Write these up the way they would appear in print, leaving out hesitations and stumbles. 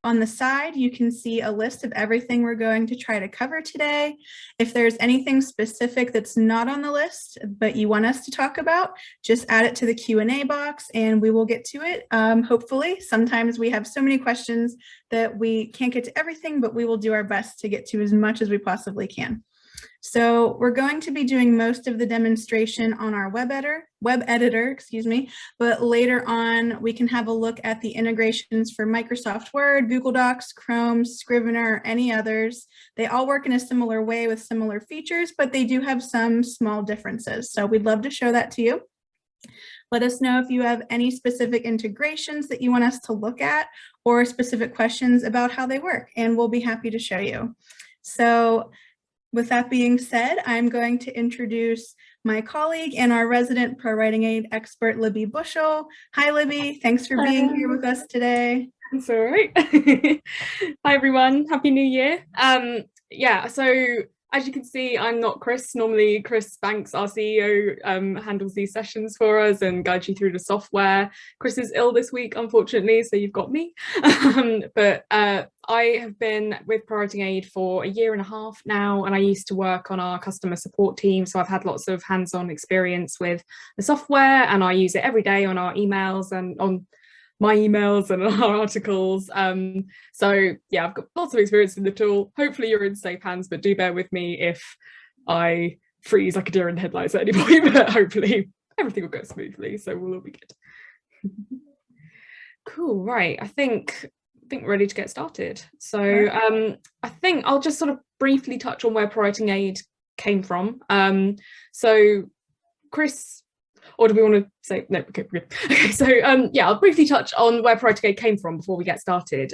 On the side, you can see a list of everything we're going to try to cover today. If there's anything specific that's not on the list, but you want us to talk about, just add it to the Q&A box and we will get to it. Hopefully, sometimes we have so many questions that we can't get to everything, but we will do our best to get to as much as we possibly can. So we're going to be doing most of the demonstration on our web editor, but later on we can have a look at the integrations for Microsoft Word, Google Docs, Chrome, Scrivener, or any others. They all work in a similar way with similar features, but they do have some small differences. So we'd love to show that to you. Let us know if you have any specific integrations that you want us to look at or specific questions about how they work, and we'll be happy to show you. So with that being said, I'm going to introduce my colleague and our resident ProWritingAid expert, Libby Bushill. Hi, Libby. Thanks for being here with us today. That's all right. Hi, everyone. Happy New Year. Yeah, so as you can see, I'm not Chris. Normally, Chris Banks, our CEO, handles these sessions for us and guides you through the software. Chris is ill this week, unfortunately, so you've got me. But I have been with ProWritingAid for 1.5 years now, and I used to work on our customer support team. So I've had lots of hands-on experience with the software, and I use it every day on our emails and on my emails and our articles. So yeah, I've got lots of experience in the tool. Hopefully you're in safe hands, but do bear with me if I freeze like a deer in the headlights at any point, but hopefully everything will go smoothly, so we'll all be good. Cool, right, I think we're ready to get started. So I think I'll just sort of briefly touch on where ProWritingAid came from. So Chris, or do we want to say no? Okay, so yeah, I'll briefly touch on where ProWritingAid came from before we get started.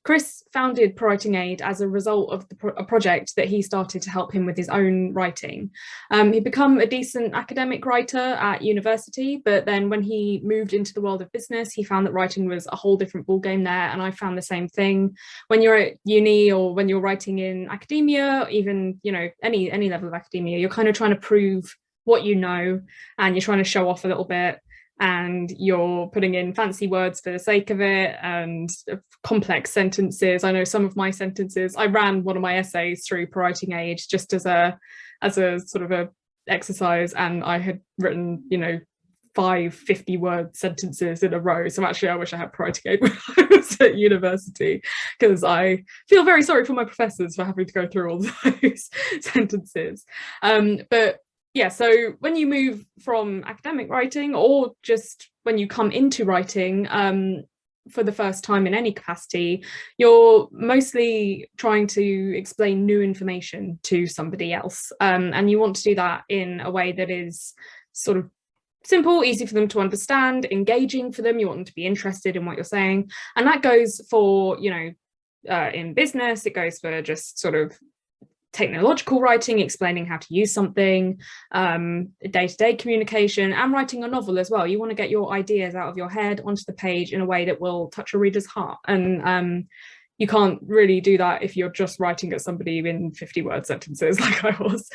Chris founded ProWritingAid as a result of a project that he started to help him with his own writing. He'd become a decent academic writer at university, but then when he moved into the world of business, he found that writing was a whole different ballgame there, and I found the same thing. When you're at uni or when you're writing in academia, even any level of academia, you're kind of trying to prove what you know, and you're trying to show off a little bit, and you're putting in fancy words for the sake of it and complex sentences. I know some of my sentences, I ran one of my essays through ProWritingAid just as a sort of a exercise, and I had written 5 50-word sentences in a row. So actually I wish I had ProWritingAid when I was at university, because I feel very sorry for my professors for having to go through all those sentences. But yeah, so when you move from academic writing, or just when you come into writing for the first time in any capacity, you're mostly trying to explain new information to somebody else. And you want to do that in a way that is sort of simple, easy for them to understand, engaging for them. You want them to be interested in what you're saying. And that goes for, in business, it goes for just sort of technological writing, explaining how to use something, day-to-day communication, and writing a novel as well. You want to get your ideas out of your head onto the page in a way that will touch a reader's heart. And you can't really do that if you're just writing at somebody in 50-word sentences like I was.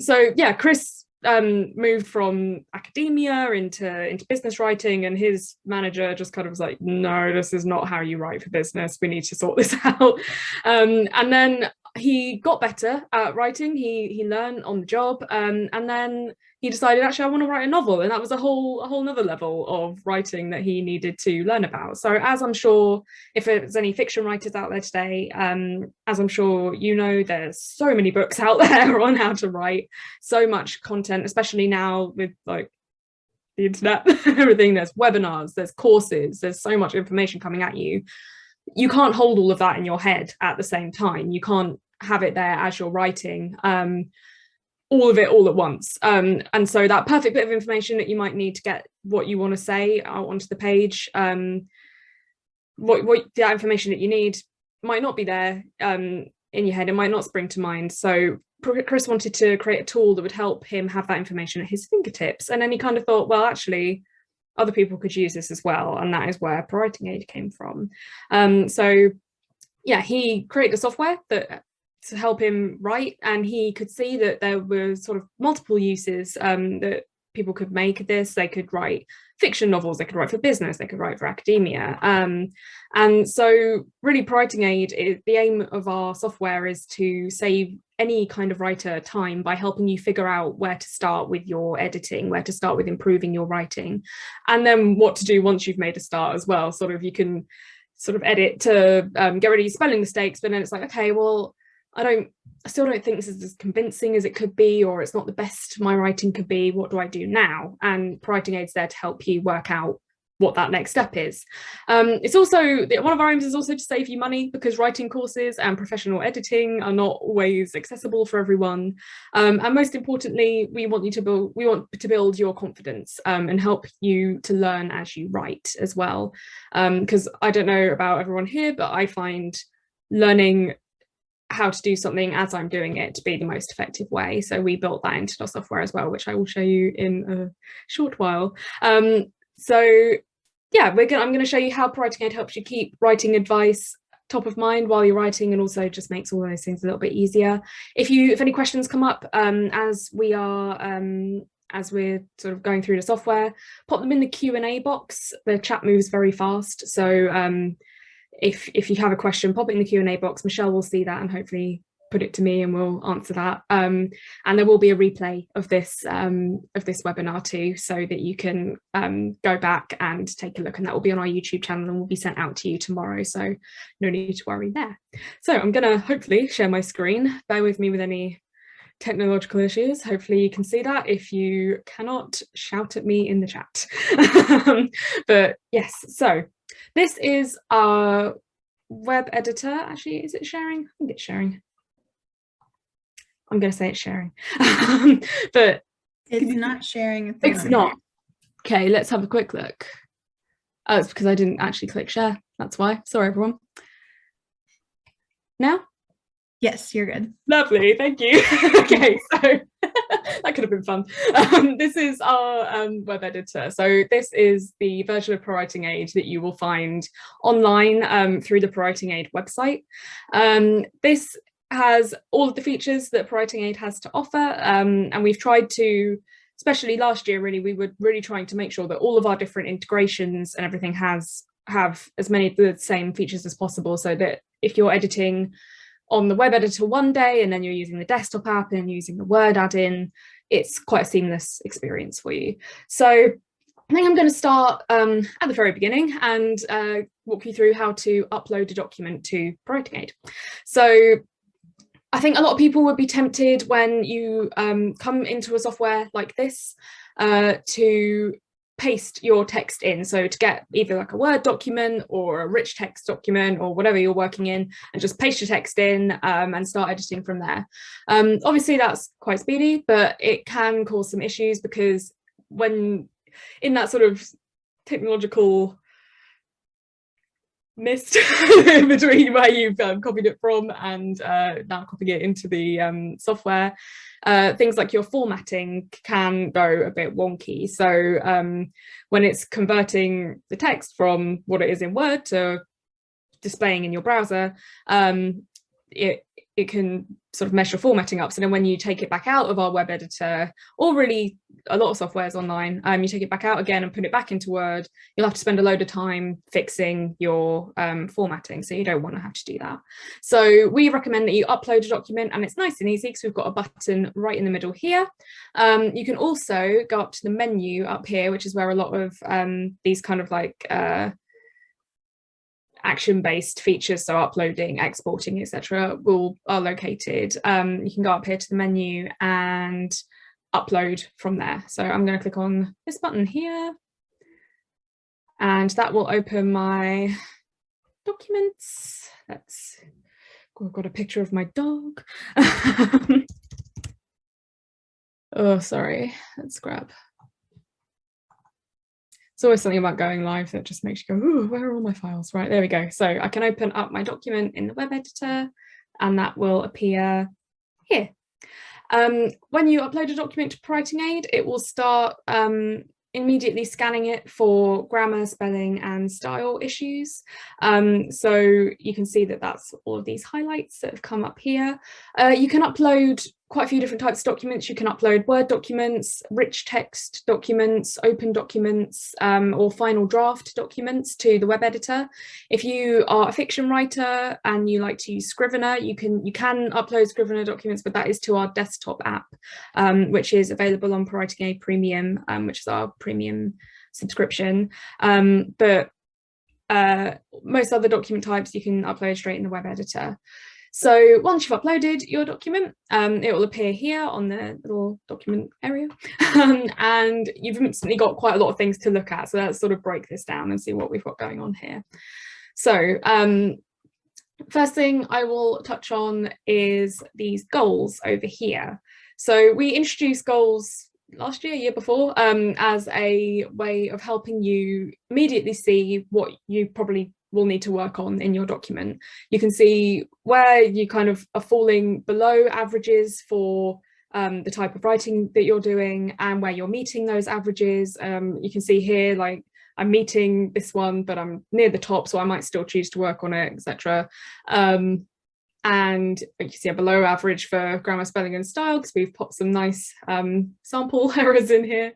So yeah, Chris moved from academia into business writing, and his manager just kind of was like, no, this is not how you write for business. We need to sort this out. And then he got better at writing. He learned on the job, and then he decided, actually, I want to write a novel, and that was a whole nother level of writing that he needed to learn about. So as I'm sure, if there's any fiction writers out there today, as I'm sure there's so many books out there on how to write, so much content, especially now with like the internet, everything. There's webinars, there's courses, there's so much information coming at you. You can't hold all of that in your head at the same time. You can't have it there as you're writing, all of it all at once. And so that perfect bit of information that you might need to get what you want to say out onto the page, what the information that you need might not be there in your head. It might not spring to mind. So Chris wanted to create a tool that would help him have that information at his fingertips. And then he kind of thought, well, actually, other people could use this as well. And that is where ProWritingAid came from. So yeah, he created a software to help him write, and he could see that there were sort of multiple uses that people could make this. They could write fiction novels, they could write for business, they could write for academia. And so really ProWritingAid, the aim of our software is to save any kind of writer time by helping you figure out where to start with your editing, where to start with improving your writing, and then what to do once you've made a start as well. Sort of you can sort of edit to get rid of your spelling mistakes, but then it's like, okay, well, I still don't think this is as convincing as it could be, or it's not the best my writing could be. What do I do now? And ProWritingAid's there to help you work out what that next step is. It's also, one of our aims is also to save you money, because writing courses and professional editing are not always accessible for everyone. And most importantly, we want to build your confidence and help you to learn as you write as well. Because I don't know about everyone here, but I find learning how to do something as I'm doing it to be the most effective way. So we built that into our software as well, which I will show you in a short while. So yeah, I'm going to show you how ProWritingAid helps you keep writing advice top of mind while you're writing, and also just makes all those things a little bit easier. If any questions come up as we're sort of going through the software, pop them in the Q&A box. The chat moves very fast, so if you have a question, pop it in the Q&A box. Michelle will see that and hopefully put it to me and we'll answer that. And there will be a replay of this webinar too, so that you can go back and take a look, and that will be on our YouTube channel and will be sent out to you tomorrow, so no need to worry there. So I'm gonna hopefully share my screen. Bear with me with any technological issues. Hopefully you can see that. If you cannot, shout at me in the chat. But yes, so this is our web editor. Actually, is it sharing? I think it's sharing. I'm going to say it's sharing. But it's not sharing at the moment. It's not. Okay, let's have a quick look. Oh, it's because I didn't actually click share. That's why. Sorry, everyone. Now? Yes, you're good. Lovely, thank you. Okay, so that could have been fun. This is our web editor. So this is the version of ProWritingAid that you will find online through the ProWritingAid website. This has all of the features that ProWritingAid has to offer, and we've tried to, especially last year, really, we were really trying to make sure that all of our different integrations and everything have as many of the same features as possible, so that if you're editing on the web editor one day and then you're using the desktop app and using the Word add-in, it's quite a seamless experience for you. So I think I'm going to start at the very beginning and walk you through how to upload a document to ProWritingAid. So I think a lot of people would be tempted when you come into a software like this to paste your text in, so to get either like a Word document or a rich text document or whatever you're working in, and just paste your text in and start editing from there. Obviously that's quite speedy, but it can cause some issues, because when in that sort of technological mist between where you've copied it from and now copying it into the software, things like your formatting can go a bit wonky. So when it's converting the text from what it is in Word to displaying in your browser, it can sort of mess your formatting up. So then when you take it back out of our web editor, or really a lot of softwares online, you take it back out again and put it back into Word, you'll have to spend a load of time fixing your formatting. So you don't want to have to do that. So we recommend that you upload a document, and it's nice and easy because we've got a button right in the middle here. You can also go up to the menu up here, which is where a lot of these kind of like action-based features, so uploading, exporting, etc., are located. You can go up here to the menu and upload from there. So I'm going to click on this button here, and that will open my documents. I've got a picture of my dog. Oh, sorry. Let's grab. It's always something about going live that just makes you go, ooh, where are all my files? Right, there we go. So I can open up my document in the web editor, and that will appear here. When you upload a document to ProWritingAid, it will start immediately scanning it for grammar, spelling, and style issues. So you can see that that's all of these highlights that have come up here. You can upload quite a few different types of documents. You can upload Word documents, rich text documents, open documents, or final draft documents to the web editor. If you are a fiction writer and you like to use Scrivener, you can upload Scrivener documents, but that is to our desktop app, which is available on ProWritingAid Premium, which is our premium subscription. But most other document types you can upload straight in the web editor. So once you've uploaded your document, it will appear here on the little document area, and you've instantly got quite a lot of things to look at. So let's sort of break this down and see what we've got going on here. So first thing I will touch on is these goals over here. So we introduced goals last year, year before, as a way of helping you immediately see what you probably will need to work on in your document. You can see where you kind of are falling below averages for the type of writing that you're doing, and where you're meeting those averages. You can see here, like, I'm meeting this one, but I'm near the top, so I might still choose to work on it, etc. And you can see a below average for grammar, spelling and style, because we've popped some nice sample errors in here.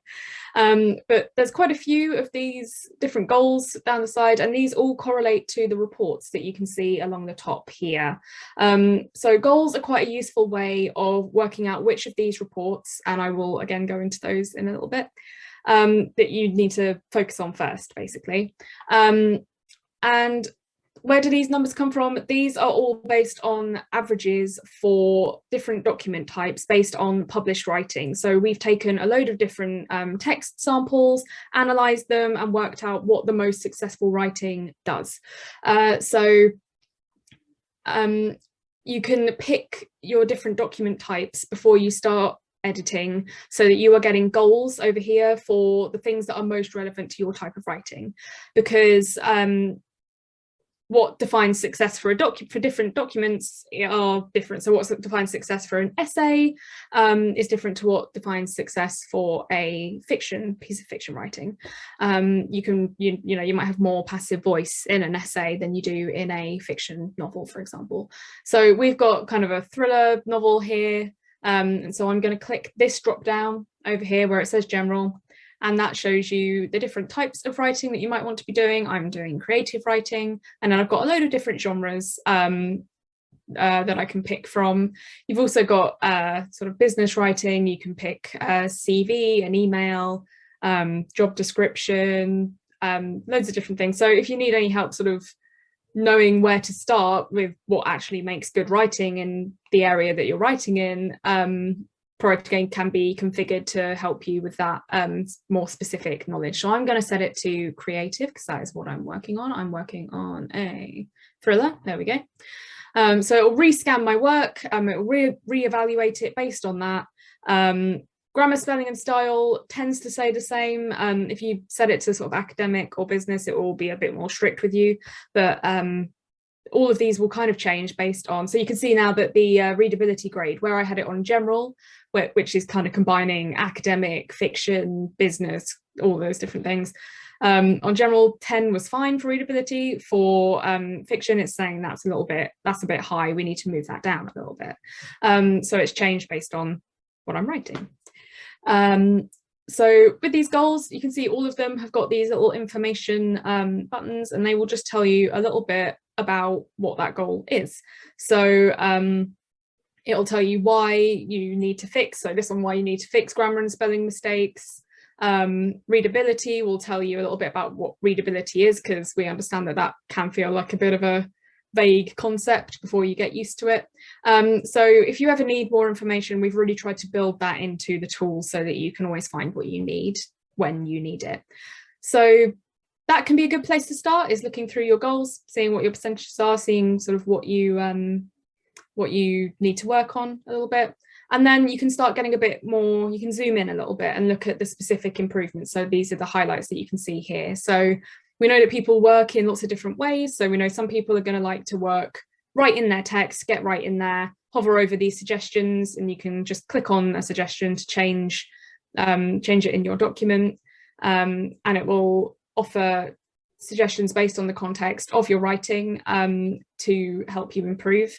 But there's quite a few of these different goals down the side, and these all correlate to the reports that you can see along the top here. So goals are quite a useful way of working out which of these reports, and I will again go into those in a little bit, that you need to focus on first, basically. And where do these numbers come from? These are all based on averages for different document types based on published writing. So we've taken a load of different text samples, analysed them, and worked out what the most successful writing does. You can pick your different document types before you start editing, so that you are getting goals over here for the things that are most relevant to your type of writing, because what defines success for different documents are different. So what defines success for an essay is different to what defines success for a piece of fiction writing. You might have more passive voice in an essay than you do in a fiction novel, for example. So we've got kind of a thriller novel here, and so I'm going to click this drop down over here where it says general, and that shows you the different types of writing that you might want to be doing. I'm doing creative writing, and then I've got a load of different genres that I can pick from. You've also got sort of business writing. You can pick a CV, an email, job description, loads of different things. So if you need any help sort of knowing where to start with what actually makes good writing in the area that you're writing in, ProWritingAid can be configured to help you with that more specific knowledge. So I'm going to set it to creative, because that is what I'm working on. I'm working on a thriller. There we go. So it will rescan my work, it will reevaluate it based on that. Grammar, spelling and style tends to say the same. If you set it to sort of academic or business, it will be a bit more strict with you, but all of these will kind of change based on, so you can see now that the readability grade, where I had it on general, which is kind of combining academic, fiction, business, all those different things. On general, 10 was fine for readability. For fiction, it's saying that's a bit high. We need to move that down a little bit. So it's changed based on what I'm writing. So with these goals, you can see all of them have got these little information buttons, and they will just tell you a little bit about what that goal is. So it'll tell you why you need to fix. So this one, why you need to fix grammar and spelling mistakes. Readability will tell you a little bit about what readability is, because we understand that that can feel like a bit of a vague concept before you get used to it. So if you ever need more information, we've really tried to build that into the tool so that you can always find what you need when you need it. So that can be a good place to start, is looking through your goals, seeing what your percentages are, seeing sort of what you need to work on a little bit. And then you can start getting a bit more, you can zoom in a little bit and look at the specific improvements. So these are the highlights that you can see here. So we know that people work in lots of different ways. So we know some people are going to like to work right in their text, get right in there, hover over these suggestions, and you can just click on a suggestion to change it in your document. And it will offer suggestions based on the context of your writing to help you improve.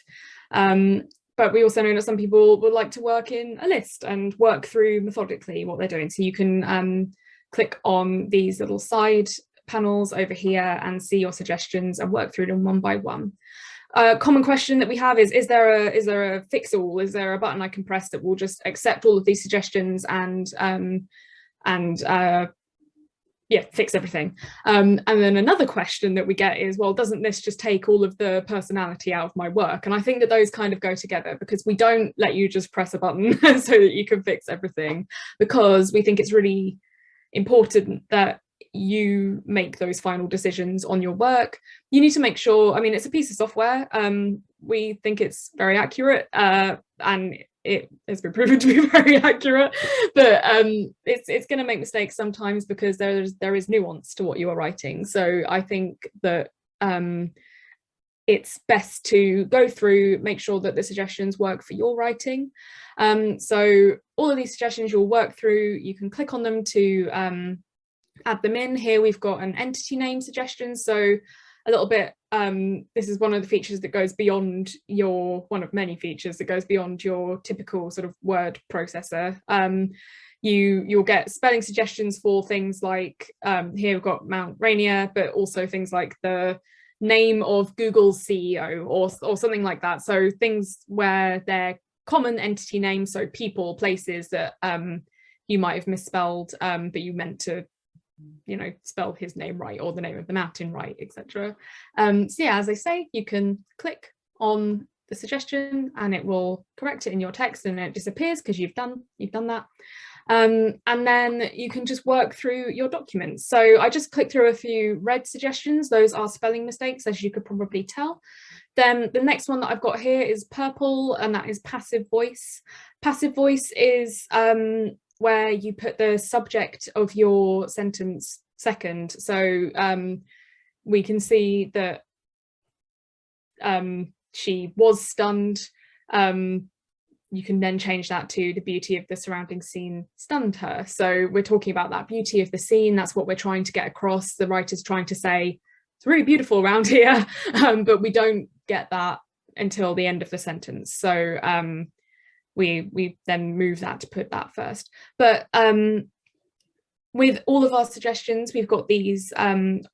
but we also know that some people would like to work in a list and work through methodically what they're doing. So you can click on these little side panels over here and see your suggestions and work through them one by one. A common question that we have is there a fix all? Is there a button I can press that will just accept all of these suggestions and yeah, fix everything? And then another question that we get is, well, doesn't this just take all of the personality out of my work? And I think that those kind of go together, because we don't let you just press a button so that you can fix everything, because we think it's really important that you make those final decisions on your work. You need to make sure, I mean, it's a piece of software. We think it's very accurate, and it has been proven to be very accurate, but it's going to make mistakes sometimes because there is nuance to what you are writing. So I think that it's best to go through, make sure that the suggestions work for your writing. So all of these suggestions you'll work through, you can click on them to add them in. Here we've got an entity name suggestion. So a little bit, this is one of the features that goes beyond one of many features that goes beyond your typical sort of word processor. You'll get spelling suggestions for things like, here we've got Mount Rainier, but also things like the name of Google's CEO or something like that. So things where they're common entity names, so people, places that you might have misspelled, but you meant to, you know, spell his name right or the name of the mountain right, etc. So yeah, as I say, you can click on the suggestion and it will correct it in your text, and it disappears because you've done that. And then you can just work through your documents. So I just clicked through a few red suggestions. Those are spelling mistakes, as you could probably tell. Then the next one that I've got here is purple, and that is passive voice. Passive voice is where you put the subject of your sentence second. So we can see that she was stunned. You can then change that to the beauty of the surrounding scene stunned her. So we're talking about that beauty of the scene. That's what we're trying to get across. The writer's trying to say, it's really beautiful around here, but we don't get that until the end of the sentence. So we then move that to put that first. But with all of our suggestions, we've got these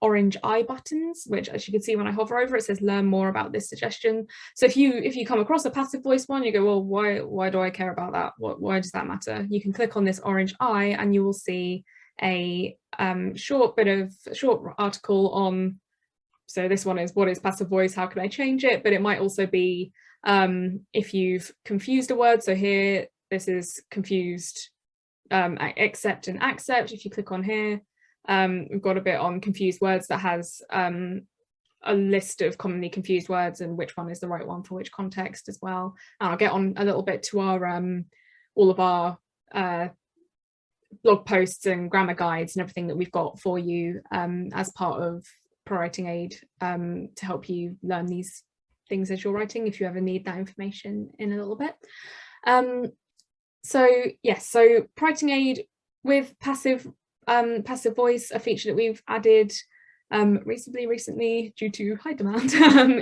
orange eye buttons, which, as you can see when I hover over, it says learn more about this suggestion. So if you come across a passive voice one, you go, well, why do I care about that? Why does that matter? You can click on this orange eye and you will see a short article on, so this one is, what is passive voice? How can I change it? But it might also be if you've confused a word. So here, this is confused, accept and accept. If you click on here, we've got a bit on confused words that has a list of commonly confused words and which one is the right one for which context as well. And I'll get on a little bit to our all of our blog posts and grammar guides and everything that we've got for you as part of ProWritingAid to help you learn these things as you're writing, if you ever need that information in a little bit. So yes, so ProWritingAid with passive voice, a feature that we've added recently due to high demand,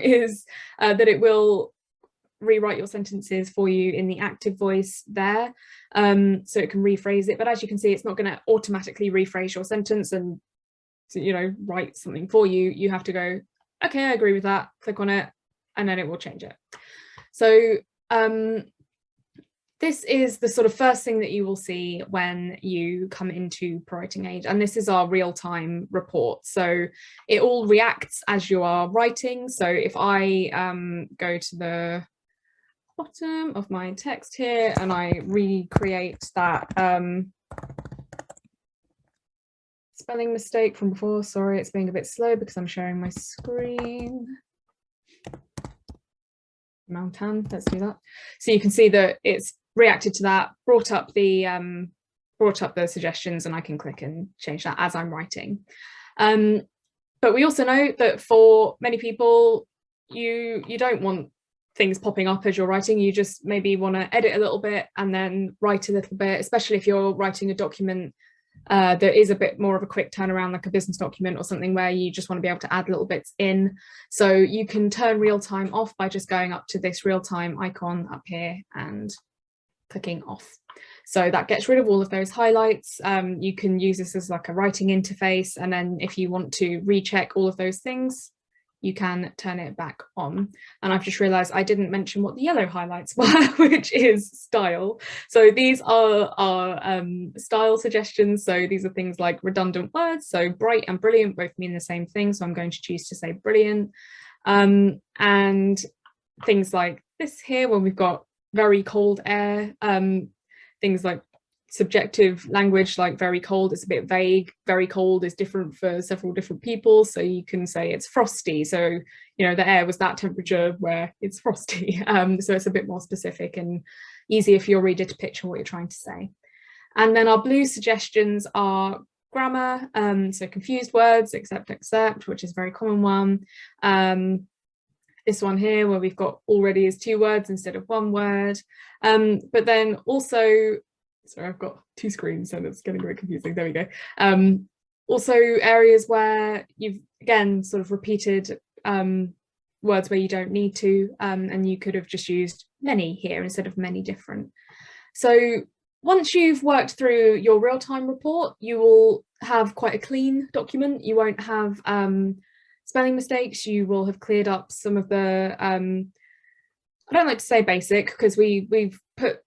is that it will rewrite your sentences for you in the active voice there, so it can rephrase it. But as you can see, it's not going to automatically rephrase your sentence and, you know, write something for you. You have to go, okay, I agree with that, click on it, and then it will change it. So this is the sort of first thing that you will see when you come into ProWritingAid, and this is our real-time report. So it all reacts as you are writing. So if I go to the bottom of my text here and I recreate that spelling mistake from before, sorry, it's being a bit slow because I'm sharing my screen. Mountain, let's do that. So you can see that it's reacted to that, brought up the suggestions, and I can click and change that as I'm writing. But we also know that for many people, you don't want things popping up as you're writing. You just maybe want to edit a little bit and then write a little bit, especially if you're writing a document there is a bit more of a quick turnaround, like a business document or something where you just want to be able to add little bits in. So you can turn RealTime off by just going up to this RealTime icon up here and clicking off. So that gets rid of all of those highlights. You can use this as like a writing interface, and then if you want to recheck all of those things, you can turn it back on. And I've just realized I didn't mention what the yellow highlights were, which is style. So these are our style suggestions. So these are things like redundant words. So bright and brilliant both mean the same thing. So I'm going to choose to say brilliant. And things like this here, when we've got very cold air, things like subjective language, like very cold, it's a bit vague. Very cold is different for several different people, so you can say it's frosty, so you know the air was that temperature where it's frosty. So it's a bit more specific and easier for your reader to picture what you're trying to say. And then our blue suggestions are grammar, so confused words, except, which is a very common one. This one here where we've got already is 2 words instead of 1 word, but then also, sorry, I've got 2 screens and it's getting very confusing. There we go. Also areas where you've, again, sort of repeated words where you don't need to, and you could have just used many here instead of many different. So once you've worked through your RealTime report, you will have quite a clean document. You won't have spelling mistakes. You will have cleared up some of the, I don't like to say basic, because we've put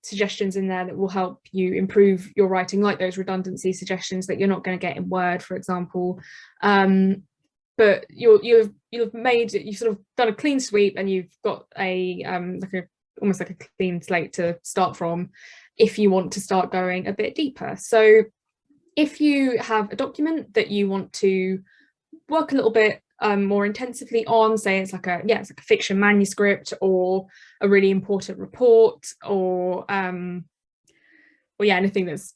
suggestions in there that will help you improve your writing, like those redundancy suggestions that you're not going to get in Word, for example. But you've sort of done a clean sweep, and you've got a almost like a clean slate to start from if you want to start going a bit deeper. So if you have a document that you want to work a little bit more intensively on, say it's like a fiction manuscript or a really important report, or anything that's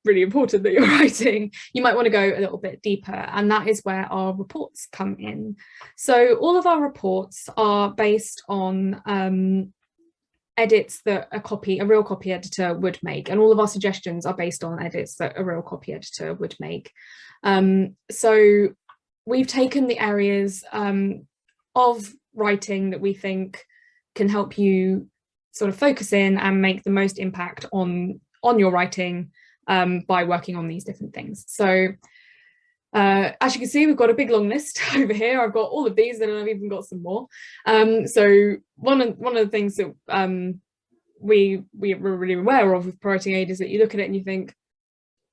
really important that you're writing, you might want to go a little bit deeper, and that is where our reports come in. So all of our reports are based on edits that a real copy editor would make, and all of our suggestions are based on edits that a real copy editor would make. So we've taken the areas of writing that we think can help you sort of focus in and make the most impact on your writing by working on these different things. So as you can see, we've got a big long list over here. I've got all of these, and I've even got some more. So one of the things that we're really aware of with ProWritingAid is that you look at it and you think,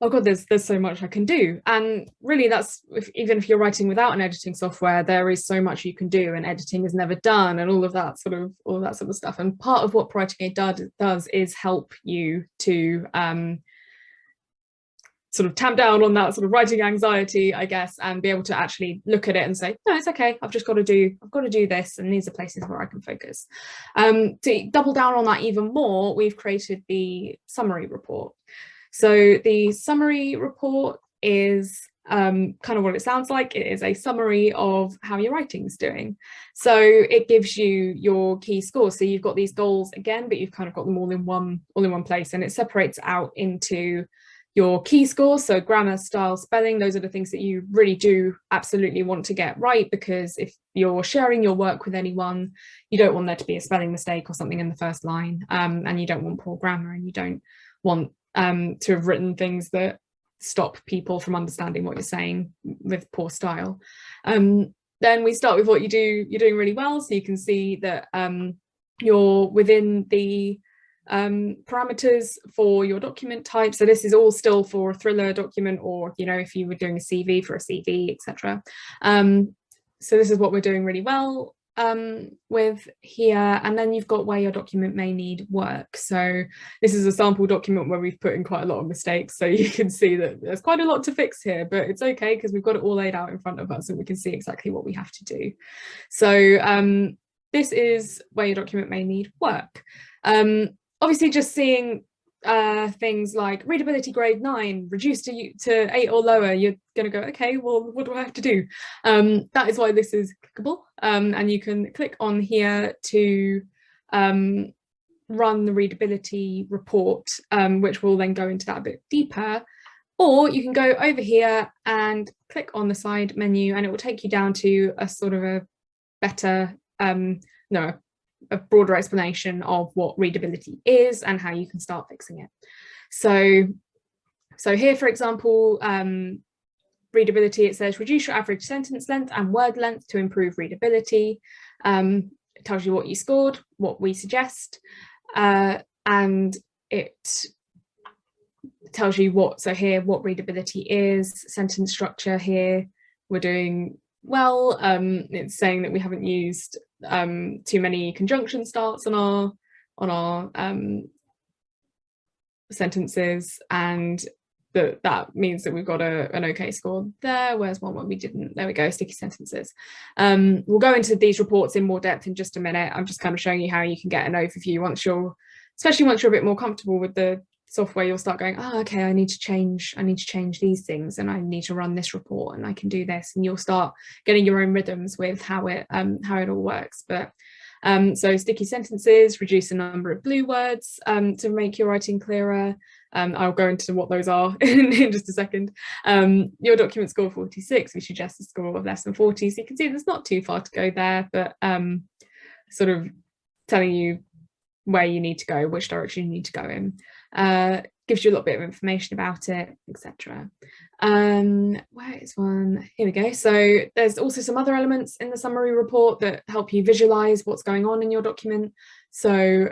oh god, there's so much I can do. And really, that's even if you're writing without an editing software, there is so much you can do, and editing is never done, and all of that sort of stuff. And part of what ProWritingAid does is help you to sort of tamp down on that sort of writing anxiety, I guess, and be able to actually look at it and say, no, it's okay, I've got to do this, and these are places where I can focus. To double down on that even more, we've created the summary report. So the summary report is kind of what it sounds like. It is a summary of how your writing's doing. So it gives you your key scores. So you've got these goals again, but you've kind of got them all in one place, and it separates out into your key scores. So grammar, style, spelling, those are the things that you really do absolutely want to get right, because if you're sharing your work with anyone, you don't want there to be a spelling mistake or something in the first line, and you don't want poor grammar, and you don't want to have written things that stop people from understanding what you're saying with poor style. Then we start with what you're doing really well. So you can see that you're within the parameters for your document type. So this is all still for a thriller document, or if you were doing a CV for a CV, etc. So this is what we're doing really well with here. And then you've got where your document may need work. So this is a sample document where we've put in quite a lot of mistakes, so you can see that there's quite a lot to fix here, but it's okay because we've got it all laid out in front of us and we can see exactly what we have to do. So this is where your document may need work. Obviously, just seeing things like readability grade 9 reduced to 8 or lower, you're going to go, okay, well, what do I have to do? That is why this is clickable, and you can click on here to run the readability report, which will then go into that a bit deeper. Or you can go over here and click on the side menu, and it will take you down to a sort of a better, a broader explanation of what readability is and how you can start fixing it. So here, for example, readability, it says reduce your average sentence length and word length to improve readability. It tells you what you scored, what we suggest, and it tells you what readability is, sentence structure here, we're doing well. It's saying that we haven't used too many conjunction starts on our sentences, and that means that we've got an okay score there. Where's one where we didn't? There we go, sticky sentences. We'll go into these reports in more depth in just a minute. I'm just kind of showing you how you can get an overview especially once you're a bit more comfortable with the software. You'll start going, oh, okay, I need to change these things, and I need to run this report, and I can do this, and you'll start getting your own rhythms with how it all works. But so sticky sentences, reduce the number of blue words to make your writing clearer. I'll go into what those are in just a second. Your document score 46, we suggest a score of less than 40. So you can see there's not too far to go there, but sort of telling you where you need to go, which direction you need to go in. Gives you a little bit of information about it, etc. Where is one? Here we go. So there's also some other elements in the summary report that help you visualize what's going on in your document. So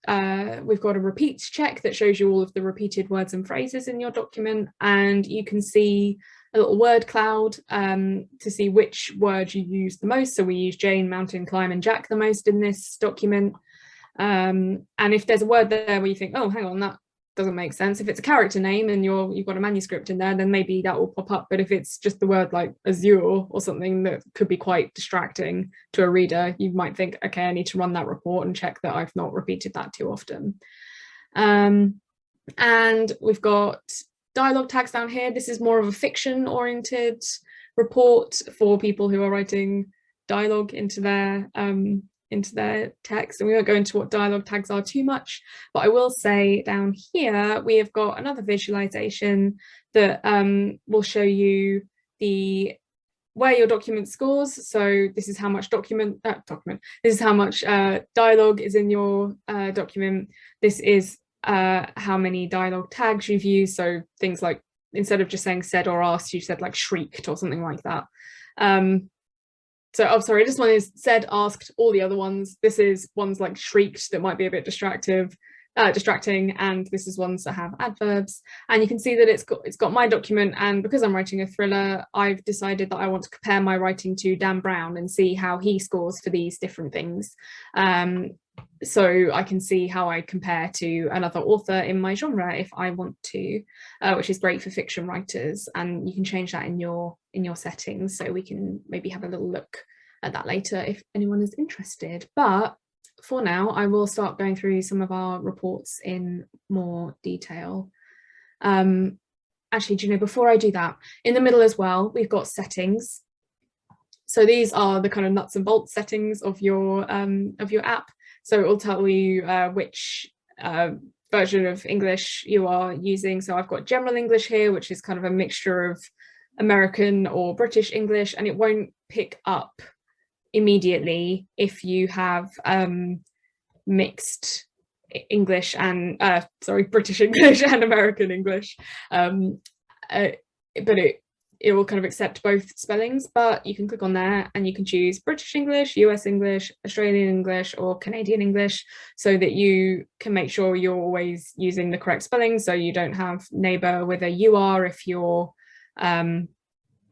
we've got a repeats check that shows you all of the repeated words and phrases in your document, and you can see a little word cloud to see which word you use the most. So we use Jane, mountain, climb, and Jack the most in this document. And if there's a word there where you think, oh, hang on, that doesn't make sense. If it's a character name and you've got a manuscript in there, then maybe that will pop up. But if it's just the word like azure or something that could be quite distracting to a reader, you might think, okay, I need to run that report and check that I've not repeated that too often. And we've got dialogue tags down here. This is more of a fiction oriented report for people who are writing dialogue into their text, and we won't go into what dialogue tags are too much, but I will say down here we have got another visualization that will show you where your document scores. So this is how much this is how much dialogue is in your document. This is how many dialogue tags you've used. So things like, instead of just saying said or asked, you said like shrieked or something like that. So, oh, sorry, this one is said, asked, all the other ones. This is ones like shrieked that might be a bit distracting, and this is ones that have adverbs. And you can see that it's got my document, and because I'm writing a thriller, I've decided that I want to compare my writing to Dan Brown and see how he scores for these different things. So I can see how I compare to another author in my genre if I want to, which is great for fiction writers. And you can change that in your settings, so we can maybe have a little look at that later if anyone is interested. But for now, I will start going through some of our reports in more detail. Actually, do you know, before I do that, in the middle as well, we've got settings. So these are the kind of nuts and bolts settings of your app. So it will tell you which version of English you are using. So I've got general English here, which is kind of a mixture of American or British English, and it won't pick up immediately if you have mixed English and British English and American English. But it will kind of accept both spellings, but you can click on there and you can choose British English, US English, Australian English, or Canadian English, so that you can make sure you're always using the correct spelling, so you don't have neighbour with a UR if you're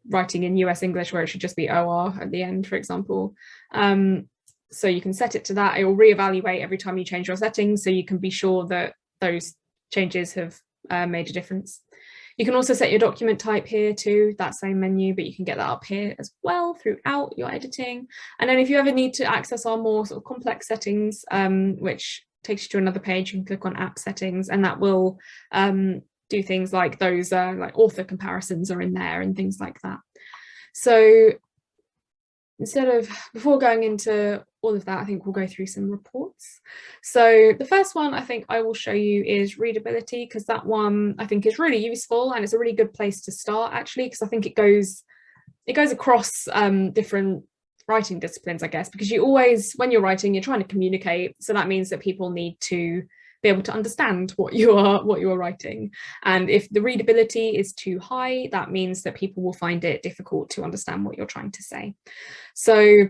writing in US English, where it should just be OR at the end, for example. So you can set it to that. It will reevaluate every time you change your settings, so you can be sure that those changes have made a difference. You can also set your document type here too, that same menu, but you can get that up here as well throughout your editing. And then if you ever need to access our more sort of complex settings, which takes you to another page, you can click on app settings, and that will do things like those like author comparisons are in there and things like that. So before going into all of that, I think we'll go through some reports. So the first one I think I will show you is Readability, because that one I think is really useful, and it's a really good place to start actually, because I think it goes across different writing disciplines, I guess, because you always, when you're writing, you're trying to communicate, so that means that people need to be able to understand what you are writing, and if the readability is too high, that means that people will find it difficult to understand what you're trying to say. So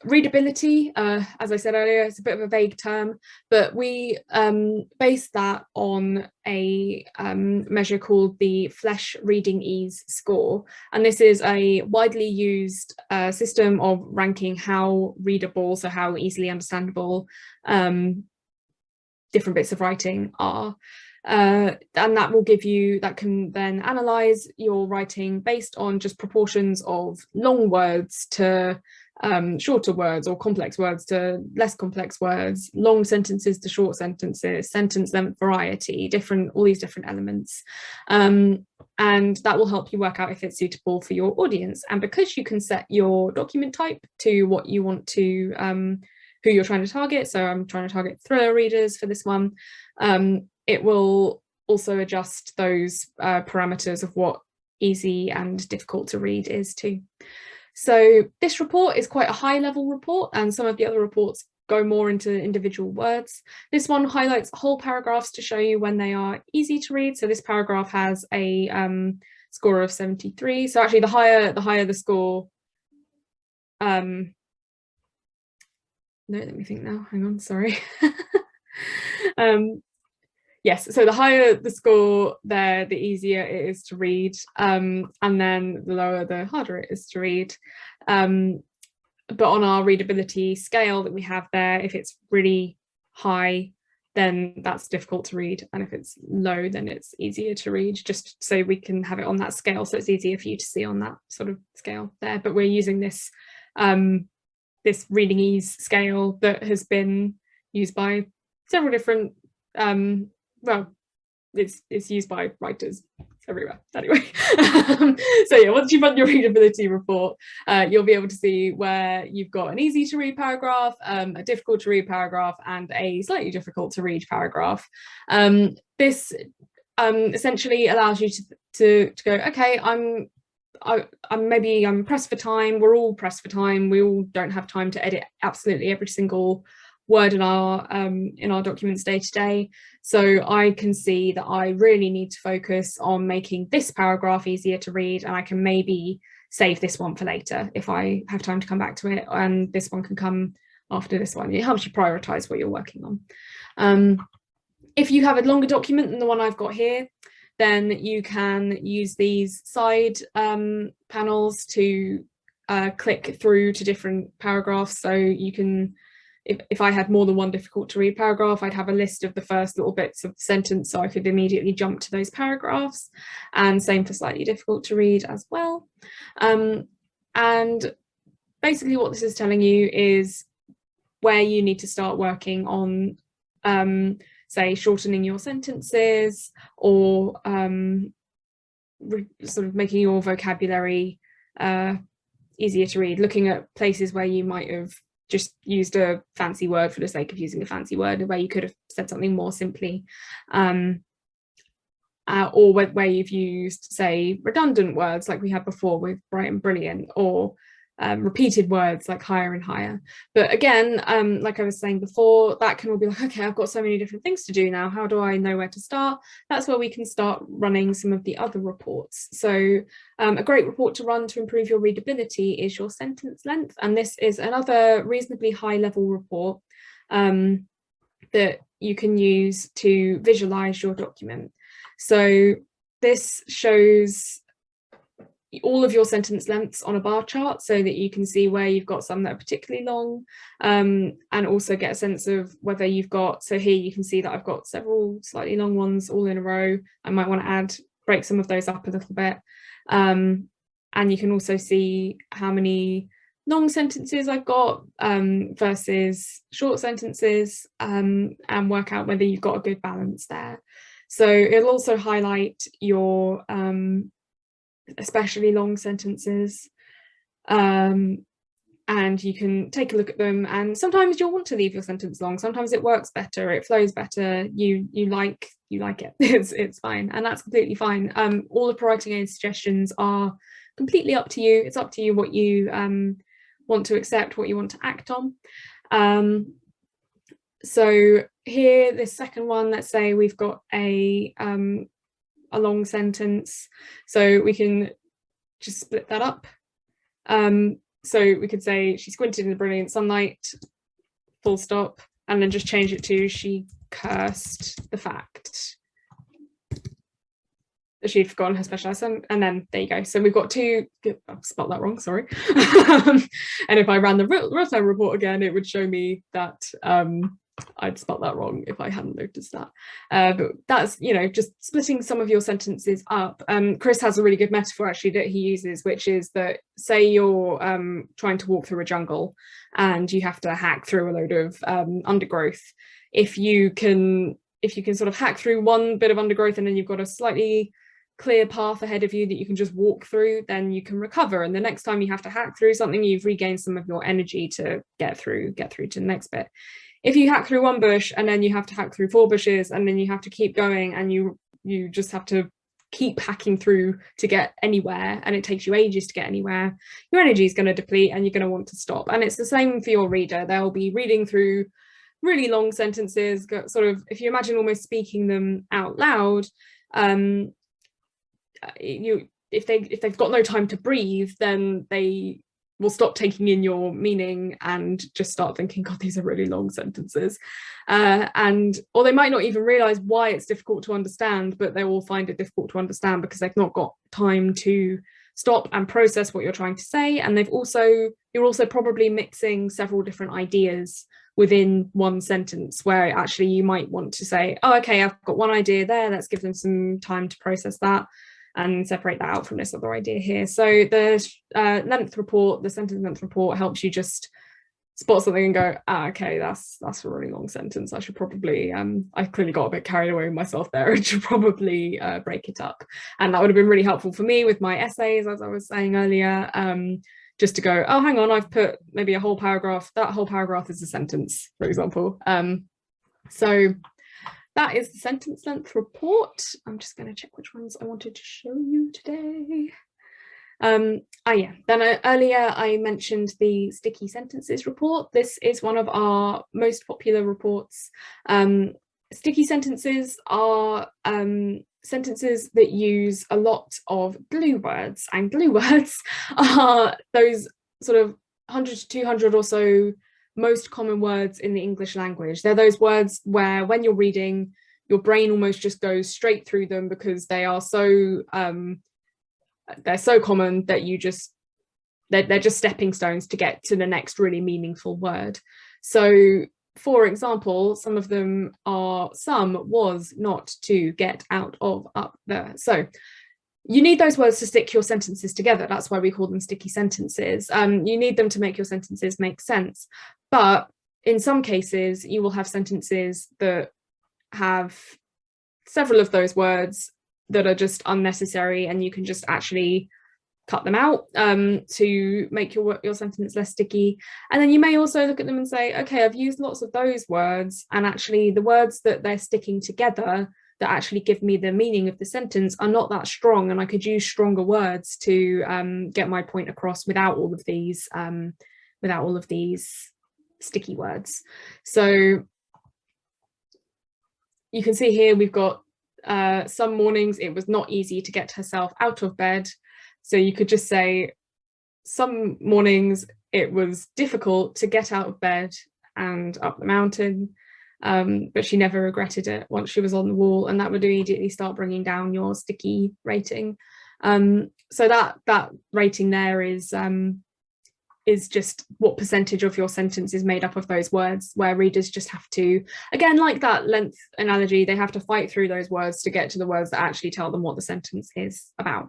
readability, as I said earlier, it's a bit of a vague term, but we base that on a measure called the Flesch Reading Ease score, and this is a widely used system of ranking how readable, so how easily understandable, different bits of writing are. And that will give you, that can then analyze your writing based on just proportions of long words to shorter words, or complex words to less complex words, long sentences to short sentences, sentence length variety, all these different elements. And that will help you work out if it's suitable for your audience. And because you can set your document type to what you want to, who you're trying to target, so I'm trying to target thriller readers for this one, it will also adjust those parameters of what easy and difficult to read is too. So this report is quite a high level report, and some of the other reports go more into individual words. This one highlights whole paragraphs to show you when they are easy to read. So this paragraph has a score of 73. So actually the higher the score, no, let me think now, hang on, sorry. Yes, so the higher the score there, the easier it is to read, and then the lower, the harder it is to read. But on our readability scale that we have there, if it's really high, then that's difficult to read, and if it's low, then it's easier to read, just so we can have it on that scale, so it's easier for you to see on that sort of scale there. But we're using this this reading ease scale that has been used by several different well, it's used by writers everywhere anyway. So yeah, once you've run your readability report, you'll be able to see where you've got an easy to read paragraph, a difficult to read paragraph, and a slightly difficult to read paragraph. This essentially allows you to go, okay, maybe I'm pressed for time, we're all pressed for time, we all don't have time to edit absolutely every single word in our documents day to day, so I can see that I really need to focus on making this paragraph easier to read, and I can maybe save this one for later if I have time to come back to it, and this one can come after this one. It helps you prioritize what you're working on. If you have a longer document than the one I've got here, then you can use these side panels to click through to different paragraphs. So you can, if I had more than one difficult to read paragraph, I'd have a list of the first little bits of the sentence, so I could immediately jump to those paragraphs, and same for slightly difficult to read as well. And basically what this is telling you is where you need to start working on, say, shortening your sentences, or sort of making your vocabulary easier to read, looking at places where you might have just used a fancy word for the sake of using a fancy word, where you could have said something more simply, or where you've used, say, redundant words like we had before with bright and brilliant, or repeated words like higher and higher. But again, like I was saying before, that can all be like, okay, I've got so many different things to do now, how do I know where to start? That's where we can start running some of the other reports. So a great report to run to improve your readability is your sentence length, and this is another reasonably high level report that you can use to visualize your document. So this shows all of your sentence lengths on a bar chart, so that you can see where you've got some that are particularly long, and also get a sense of whether you've got, so here you can see that I've got several slightly long ones all in a row. I might want to break some of those up a little bit, and you can also see how many long sentences I've got versus short sentences, and work out whether you've got a good balance there. So it'll also highlight your especially long sentences, And you can take a look at them, and sometimes you'll want to leave your sentence long. Sometimes it works better, it flows better, you like it. It's fine, and that's completely fine. All the ProWritingAid suggestions are completely up to you. It's up to you what you want to accept, what you want to act on. So here, this second one, let's say we've got a long sentence, so we can just split that up. So we could say she squinted in the brilliant sunlight, full stop, and then just change it to she cursed the fact that she'd forgotten her special lesson, and then there you go. So we've got two, I've spelled that wrong, sorry. And if I ran the RealTime report again, it would show me that I'd spelt that wrong if I hadn't noticed that. But that's, you know, just splitting some of your sentences up. Chris has a really good metaphor actually that he uses, which is that, say you're trying to walk through a jungle and you have to hack through a load of undergrowth. If you can sort of hack through one bit of undergrowth and then you've got a slightly clear path ahead of you that you can just walk through, then you can recover, and the next time you have to hack through something, you've regained some of your energy to get through to the next bit. If you hack through one bush and then you have to hack through 4 bushes and then you have to keep going, and you just have to keep hacking through to get anywhere, and it takes you ages to get anywhere, your energy is going to deplete and you're going to want to stop. And it's the same for your reader. They'll be reading through really long sentences, sort of, if you imagine almost speaking them out loud, if they've got no time to breathe, then they will stop taking in your meaning and just start thinking, God, these are really long sentences. Or they might not even realize why it's difficult to understand, but they will find it difficult to understand because they've not got time to stop and process what you're trying to say. And you're also probably mixing several different ideas within one sentence, where actually you might want to say, oh, okay, I've got one idea there, let's give them some time to process that and separate that out from this other idea here. So the sentence length report helps you just spot something and go, okay, that's a really long sentence. I should probably, I clearly got a bit carried away with myself there. I should probably break it up. And that would have been really helpful for me with my essays, as I was saying earlier, just to go, oh, hang on, I've put maybe a whole paragraph. That whole paragraph is a sentence, for example. So that is the sentence length report. I'm just going to check which ones I wanted to show you today. Then earlier I mentioned the sticky sentences report. This is one of our most popular reports. Sticky sentences are sentences that use a lot of glue words, and glue words are those sort of 100 to 200 or so most common words in the English language. They're those words where when you're reading, your brain almost just goes straight through them because they are so they're so common that they're just stepping stones to get to the next really meaningful word. So for example, some of them are some, was, not, to, get, out of, up, there. So you need those words to stick your sentences together. That's why we call them sticky sentences. You need them to make your sentences make sense. But in some cases, you will have sentences that have several of those words that are just unnecessary, and you can just actually cut them out to make your sentence less sticky. And then you may also look at them and say, okay, I've used lots of those words, and actually the words that they're sticking together that actually give me the meaning of the sentence are not that strong, and I could use stronger words to get my point across without all of these sticky words. So you can see here we've got some mornings it was not easy to get herself out of bed. So you could just say, some mornings it was difficult to get out of bed and up the mountain, but she never regretted it once she was on the wall, and that would immediately start bringing down your sticky rating. So that rating there is just what percentage of your sentence is made up of those words, where readers just have to, again, like that length analogy, they have to fight through those words to get to the words that actually tell them what the sentence is about.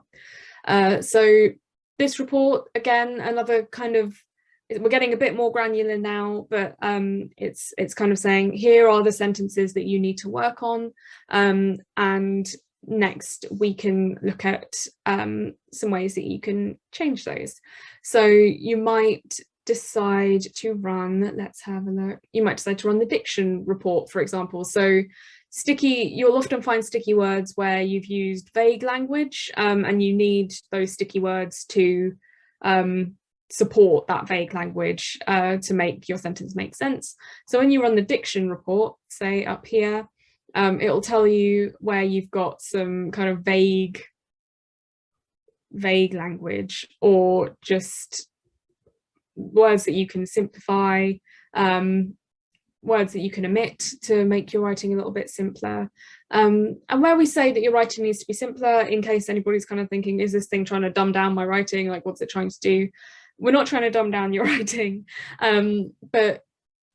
So this report, again, another kind of, we're getting a bit more granular now, but it's kind of saying, here are the sentences that you need to work on, and next we can look at some ways that you can change those. So you might decide to run, let's have a look, you might decide to run the diction report, for example. So you'll often find sticky words where you've used vague language, and you need those sticky words to support that vague language to make your sentence make sense. So when you run the diction report, say up here, it'll tell you where you've got some kind of vague language, or just words that you can simplify, words that you can omit to make your writing a little bit simpler. And where we say that your writing needs to be simpler, in case anybody's kind of thinking, is this thing trying to dumb down my writing? Like, what's it trying to do? We're not trying to dumb down your writing, but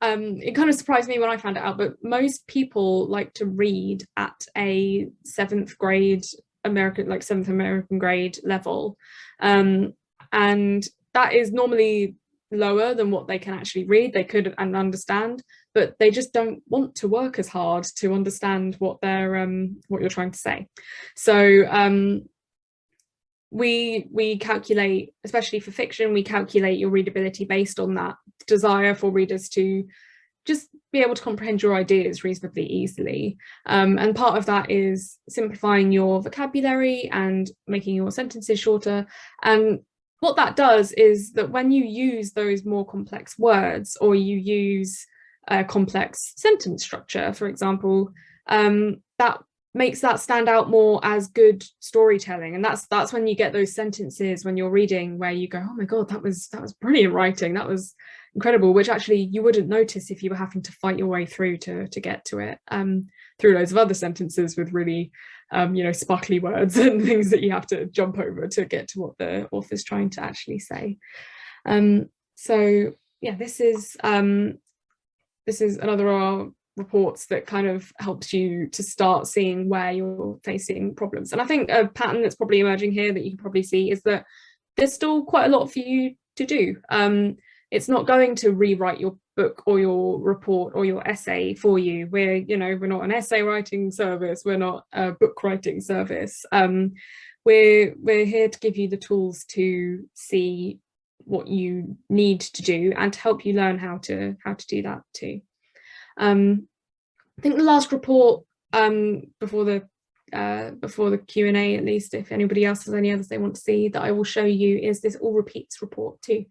it kind of surprised me when I found it out, but most people like to read at a 7th American grade level. And that is normally lower than what they can actually read. They could and understand, but they just don't want to work as hard to understand what you're trying to say. So we calculate, especially for fiction, we calculate your readability based on that desire for readers to just be able to comprehend your ideas reasonably easily. And part of that is simplifying your vocabulary and making your sentences shorter. And what that does is that when you use those more complex words, or you use a complex sentence structure, for example, that makes that stand out more as good storytelling. And that's when you get those sentences when you're reading where you go, oh my God, that was brilliant writing, that was incredible, which actually you wouldn't notice if you were having to fight your way through to get to it, through loads of other sentences with really sparkly words and things that you have to jump over to get to what the author's trying to actually say. So yeah, this is another of our reports that kind of helps you to start seeing where you're facing problems. And I think a pattern that's probably emerging here that you can probably see is that there's still quite a lot for you to do. It's not going to rewrite your book or your report or your essay for you. We're not an essay writing service, we're not a book writing service. We're here to give you the tools to see what you need to do and to help you learn how to do that too. I think the last report before the Q&A, at least, if anybody else has any others they want to see that I will show you, is this all repeats report too.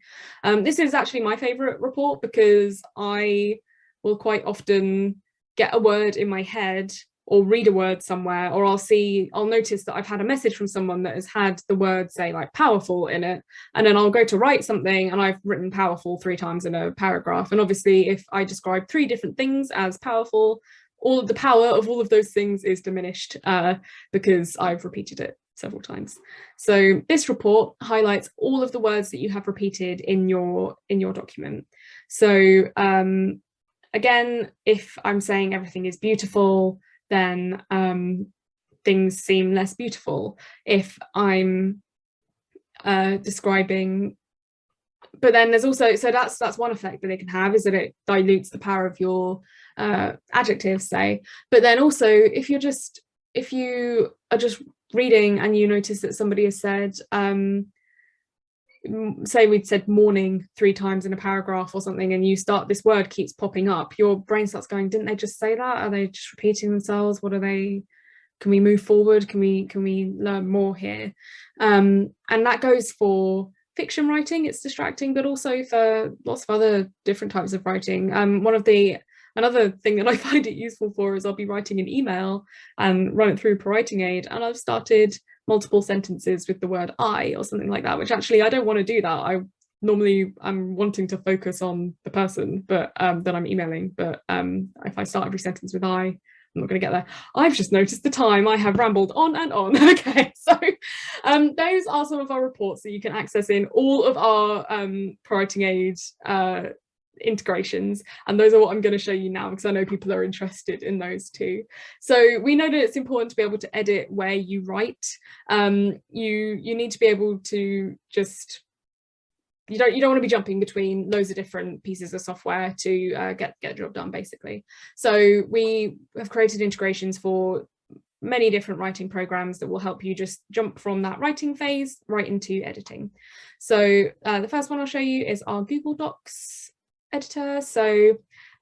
This is actually my favorite report because I will quite often get a word in my head or read a word somewhere, or I'll notice that I've had a message from someone that has had the word, say, like powerful in it, and then I'll go to write something and I've written powerful 3 times in a paragraph. And obviously if I describe 3 different things as powerful, all of the power of all of those things is diminished because I've repeated it several times. So this report highlights all of the words that you have repeated in your document. So again, if I'm saying everything is beautiful, then things seem less beautiful. If I'm describing, but then there's also, so that's one effect that it can have, is that it dilutes the power of your adjectives, say. But then also, if you are just reading and you notice that somebody has said, say we'd said morning 3 times in a paragraph or something, and this word keeps popping up, your brain starts going, didn't they just say that? Are they just repeating themselves? What are they? Can we move forward? Can we learn more here? And that goes for fiction writing, it's distracting, but also for lots of other different types of writing. Another thing that I find it useful for is I'll be writing an email and run it through ProWritingAid, and I've started multiple sentences with the word I or something like that, which actually I don't want to do that. I'm wanting to focus on the person that I'm emailing, but if I start every sentence with I, I'm not going to get there. I've just noticed the time I have rambled on and on. Okay, so those are some of our reports that you can access in all of our ProWritingAid integrations, and those are what I'm going to show you now because I know people are interested in those too. So we know that it's important to be able to edit where you write. You need to be able to just, you don't want to be jumping between loads of different pieces of software to get a job done, basically. So we have created integrations for many different writing programs that will help you just jump from that writing phase right into editing. So the first one I'll show you is our Google Docs editor. So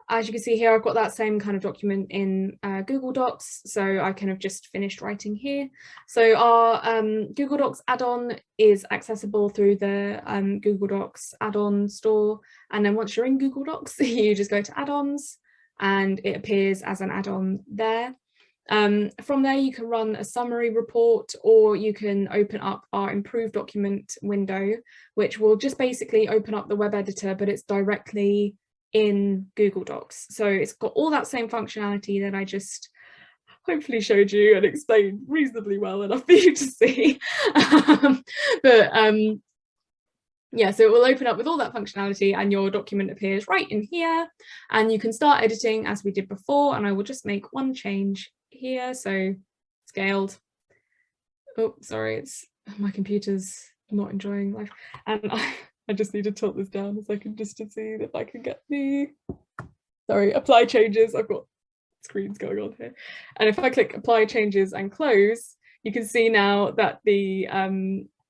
as you can see here, I've got that same kind of document in Google Docs, so I kind of just finished writing here. So our Google Docs add-on is accessible through the Google Docs add-on store, and then once you're in Google Docs, you just go to add-ons, and it appears as an add-on there. From there, you can run a summary report, or you can open up our improved document window, which will just basically open up the web editor, but it's directly in Google Docs. So it's got all that same functionality that I just hopefully showed you and explained reasonably well enough for you to see. Yeah, so it will open up with all that functionality, and your document appears right in here, and you can start editing as we did before. And I will just make one change here. So scaled. Oh, sorry, it's my computer's not enjoying life. And I just need to tilt this down a second just to see if I can get the, sorry, apply changes. I've got screens going on here. And if I click apply changes and close, you can see now that the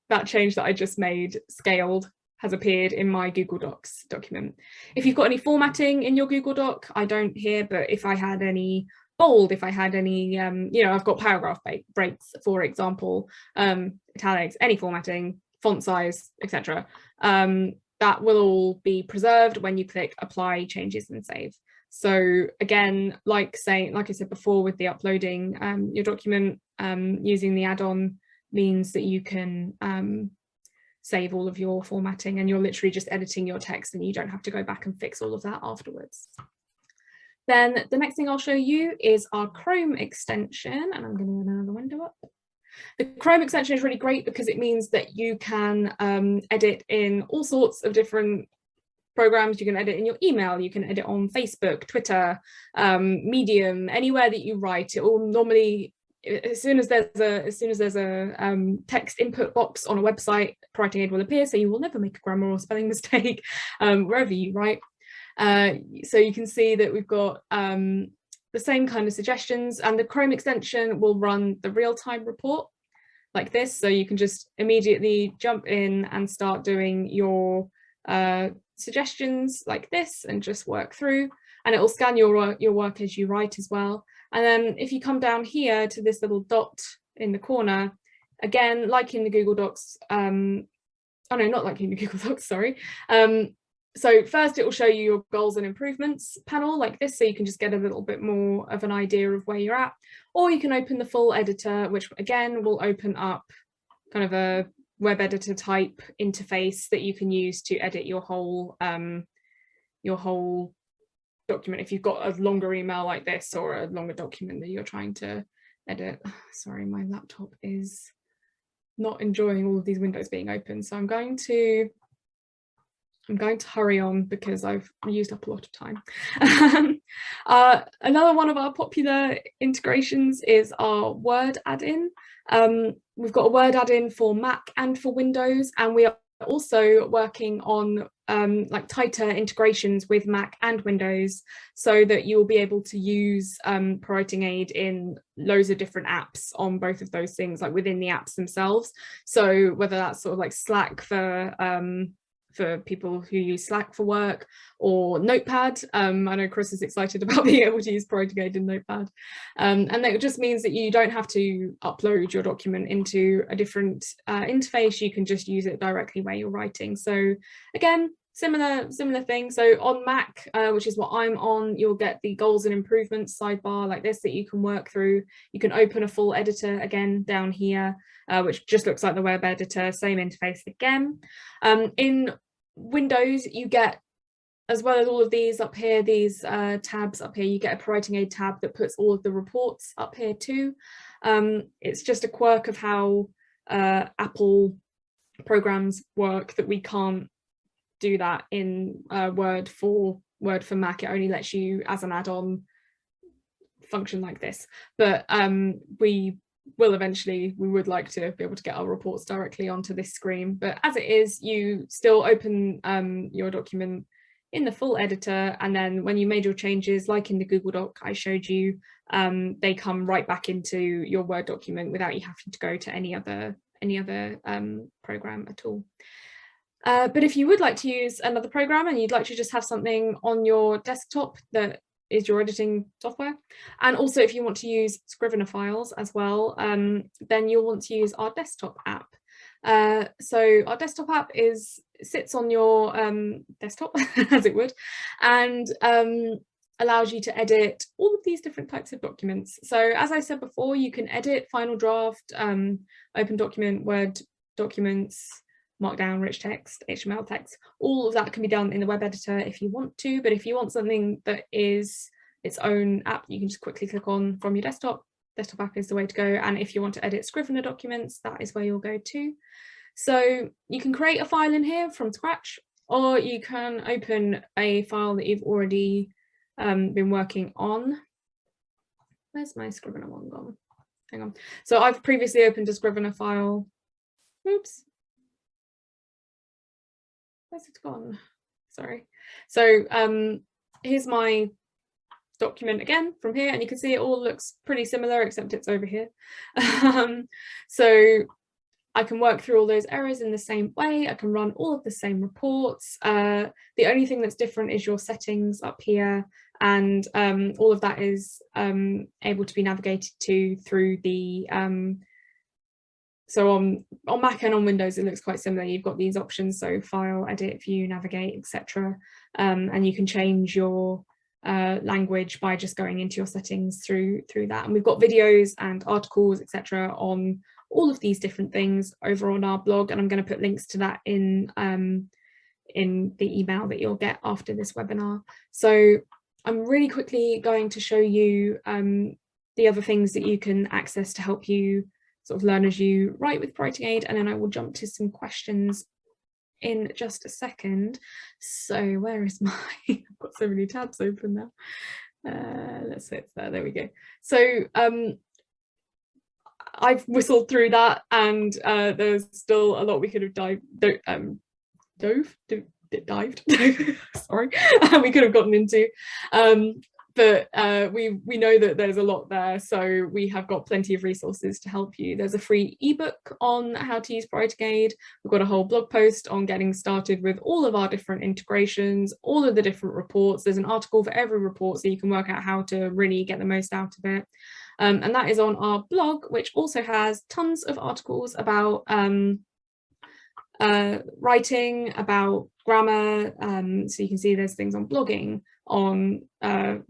that change that I just made, scaled, has appeared in my Google Docs document. If you've got any formatting in your Google Doc, I don't here, but if I had any bold, if I had any, you know, I've got paragraph breaks, for example, italics, any formatting, font size, etc. That will all be preserved when you click apply changes and save. So again, like I said before, with the uploading your document, using the add-on means that you can save all of your formatting, and you're literally just editing your text, and you don't have to go back and fix all of that afterwards. Then the next thing I'll show you is our Chrome extension, and I'm going to run another window up. The Chrome extension is really great because it means that you can edit in all sorts of different programs. You can edit in your email, you can edit on Facebook, Twitter, Medium, anywhere that you write. It will normally, as soon as there's a text input box on a website, ProWritingAid will appear, so you will never make a grammar or spelling mistake wherever you write. So you can see that we've got the same kind of suggestions, and the Chrome extension will run the RealTime report like this, so you can just immediately jump in and start doing your suggestions like this and just work through, and it will scan your work as you write as well. And then if you come down here to this little dot in the corner, again, like in the Google Docs, oh no, not like in the Google Docs, sorry. So first it will show you your goals and improvements panel like this, so you can just get a little bit more of an idea of where you're at, or you can open the full editor, which again will open up kind of a web editor type interface that you can use to edit your whole document if you've got a longer email like this, or a longer document that you're trying to edit. Sorry, my laptop is not enjoying all of these windows being open, so I'm going to hurry on because I've used up a lot of time. Another one of our popular integrations is our Word add-in. We've got a Word add-in for Mac and for Windows, and we are also working on like tighter integrations with Mac and Windows, so that you will be able to use ProWritingAid in loads of different apps on both of those things, like within the apps themselves. So whether that's sort of like Slack for people who use Slack for work, or Notepad. I know Chris is excited about being able to use ProWritingAid in Notepad. And that just means that you don't have to upload your document into a different interface. You can just use it directly where you're writing. So again, similar thing. So on Mac, which is what I'm on, you'll get the goals and improvements sidebar like this that you can work through. You can open a full editor again down here, which just looks like the web editor, same interface again. In Windows, you get, as well as all of these up here, these tabs up here, you get a ProWritingAid tab that puts all of the reports up here too. It's just a quirk of how Apple programs work, that we can't do that in Word for Mac. It only lets you, as an add-on, function like this. But we would like to be able to get our reports directly onto this screen. But as it is, you still open your document in the full editor, and then when you made your changes, like in the Google Doc I showed you, they come right back into your Word document without you having to go to any other program at all. But if you would like to use another program and you'd like to just have something on your desktop that is your editing software, and also if you want to use Scrivener files as well, then you'll want to use our desktop app. So our desktop app sits on your desktop, as it would, and allows you to edit all of these different types of documents. So as I said before, you can edit final draft, open document, Word documents, Markdown, rich text, HTML text. All of that can be done in the web editor if you want to, but if you want something that is its own app, you can just quickly click on from your desktop. Desktop app is the way to go. And if you want to edit Scrivener documents, that is where you'll go to. So you can create a file in here from scratch, or you can open a file that you've already been working on. Where's my Scrivener one gone? Hang on. So I've previously opened a Scrivener file. Oops. Where's it gone? Sorry. So here's my document again from here, and you can see it all looks pretty similar except it's over here. So I can work through all those errors in the same way. I can run all of the same reports. The only thing that's different is your settings up here, and all of that is able to be navigated to through the so on Mac and on Windows, it looks quite similar. You've got these options, so file, edit, view, navigate, etc. And you can change your language by just going into your settings through that. And we've got videos and articles, etc. on all of these different things over on our blog. And I'm going to put links to that in the email that you'll get after this webinar. So I'm really quickly going to show you the other things that you can access to help you sort of learn as you write with ProWritingAid, and then I will jump to some questions in just a second. So where is my, I've got so many tabs open now. Let's say it's there we go. So I've whistled through that, and there's still a lot we could have dived sorry, we could have gotten into. But we know that there's a lot there, so we have got plenty of resources to help you. There's a free ebook on how to use ProWritingAid. We've got a whole blog post on getting started with all of our different integrations, all of the different reports. There's an article for every report, so you can work out how to really get the most out of it. And that is on our blog, which also has tons of articles about writing, about grammar. So you can see there's things on blogging, on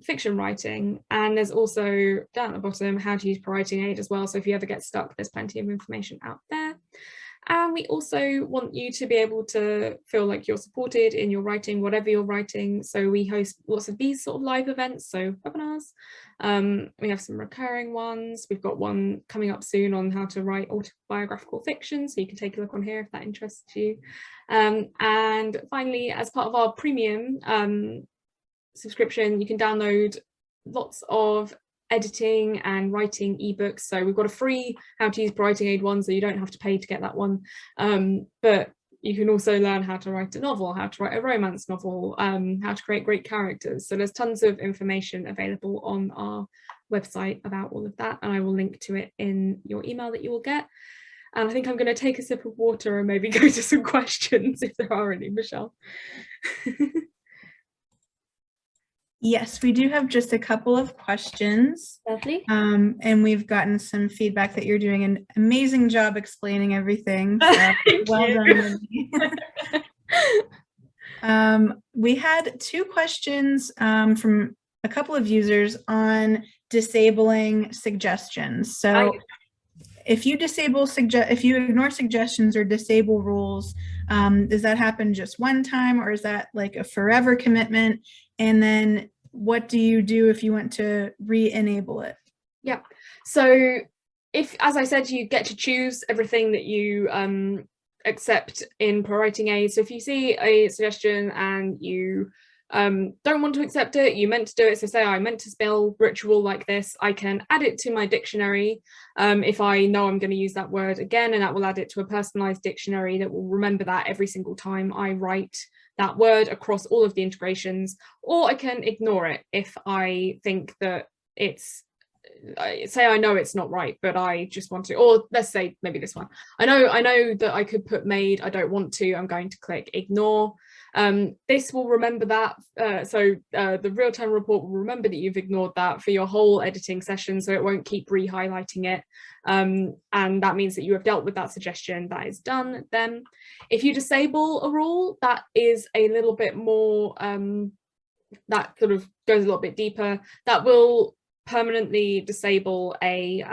fiction writing, and there's also down at the bottom how to use ProWritingAid as well. So if you ever get stuck, there's plenty of information out there. And we also want you to be able to feel like you're supported in your writing, whatever you're writing. So we host lots of these sort of live events, so webinars. We have some recurring ones. We've got one coming up soon on how to write autobiographical fiction, so you can take a look on here if that interests you. And finally, as part of our premium subscription, you can download lots of editing and writing ebooks. So we've got a free how to use ProWritingAid one, so you don't have to pay to get that one, but you can also learn how to write a novel, how to write a romance novel, how to create great characters. So there's tons of information available on our website about all of that, and I will link to it in your email that you will get. And I think I'm going to take a sip of water and maybe go to some questions if there are any, Michelle. Yes, we do have just a couple of questions. Lovely. And we've gotten some feedback that you're doing an amazing job explaining everything. So well done. We had two questions from a couple of users on disabling suggestions. So if you ignore suggestions or disable rules, does that happen just one time, or is that like a forever commitment? And then what do you do if you want to re-enable it? Yeah, so if, as I said, you get to choose everything that you accept in ProWritingAid. So if you see a suggestion and you don't want to accept it, you meant to do it, so say I meant to spell ritual like this, I can add it to my dictionary if I know I'm going to use that word again, and that will add it to a personalized dictionary that will remember that every single time I write that word across all of the integrations. Or I can ignore it if I think that it's, say I know it's not right, but I just want to, or let's say maybe this one, I know that I could put made, I don't want to, I'm going to click ignore. This will remember that, the real-time report will remember that you've ignored that for your whole editing session, so it won't keep re-highlighting it, and that means that you have dealt with that suggestion. That is done. Then if you disable a rule, that is a little bit more, that sort of goes a little bit deeper. That will permanently disable a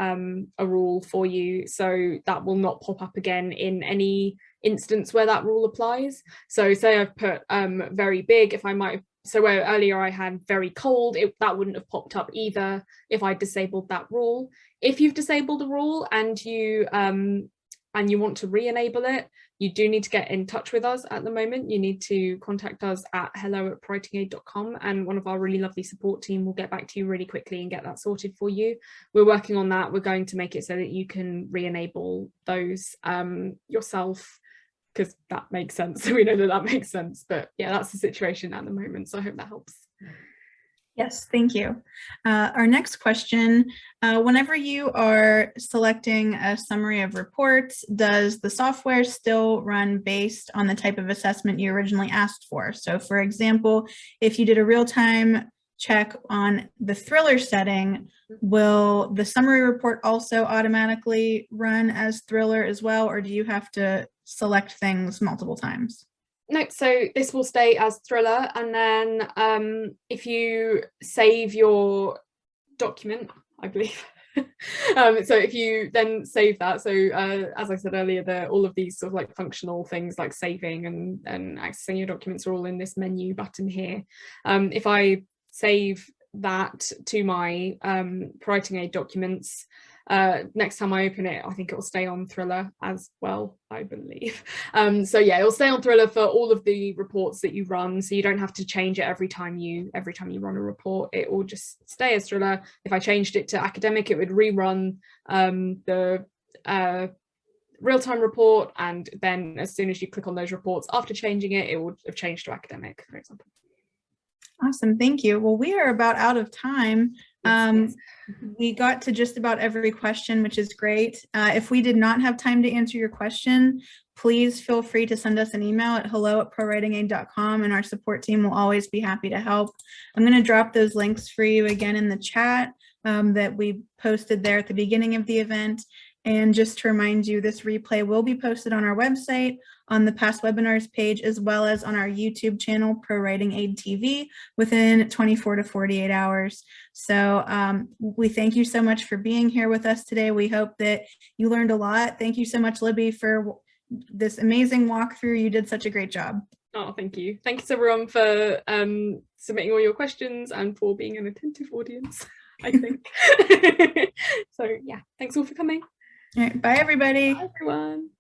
rule for you, so that will not pop up again in any instance where that rule applies. So say I've put very big, if I might have, so where earlier I had very cold, that wouldn't have popped up either if I disabled that rule. If you've disabled a rule and you want to re-enable it, you do need to get in touch with us at the moment. You need to contact us at hello@ProWritingAid.com, and one of our really lovely support team will get back to you really quickly and get that sorted for you. We're working on that. We're going to make it so that you can re-enable those yourself, because that makes sense. We know that that makes sense, but yeah, that's the situation at the moment. So I hope that helps. Yes, thank you. Our next question, whenever you are selecting a summary of reports, does the software still run based on the type of assessment you originally asked for? So for example, if you did a real-time check on the thriller setting, will the summary report also automatically run as thriller as well, or do you have to select things multiple times? No, so this will stay as thriller, and then if you save your document, I believe, so if you then save that, so as I said earlier, all of these sort of like functional things like saving and accessing your documents are all in this menu button here. If I save that to my ProWritingAid documents, next time I open it, I think it will stay on thriller as well, I believe. So yeah, it'll stay on thriller for all of the reports that you run, so you don't have to change it every time you run a report. It will just stay as thriller. If I changed it to academic, it would rerun the real-time report, and then as soon as you click on those reports after changing it, it would have changed to academic, for example. Awesome, thank you. Well, we are about out of time. Yes. We got to just about every question, which is great. If we did not have time to answer your question, please feel free to send us an email at hello@ProWritingAid.com, and our support team will always be happy to help. I'm going to drop those links for you again in the chat that we posted there at the beginning of the event. And just to remind you, this replay will be posted on our website, on the past webinars page, as well as on our YouTube channel, ProWritingAid TV, within 24 to 48 hours. So we thank you so much for being here with us today. We hope that you learned a lot. Thank you so much, Libby, for this amazing walkthrough. You did such a great job. Oh, thank you. Thanks everyone for submitting all your questions and for being an attentive audience, I think. So yeah, thanks all for coming. All right, bye everybody. Bye everyone.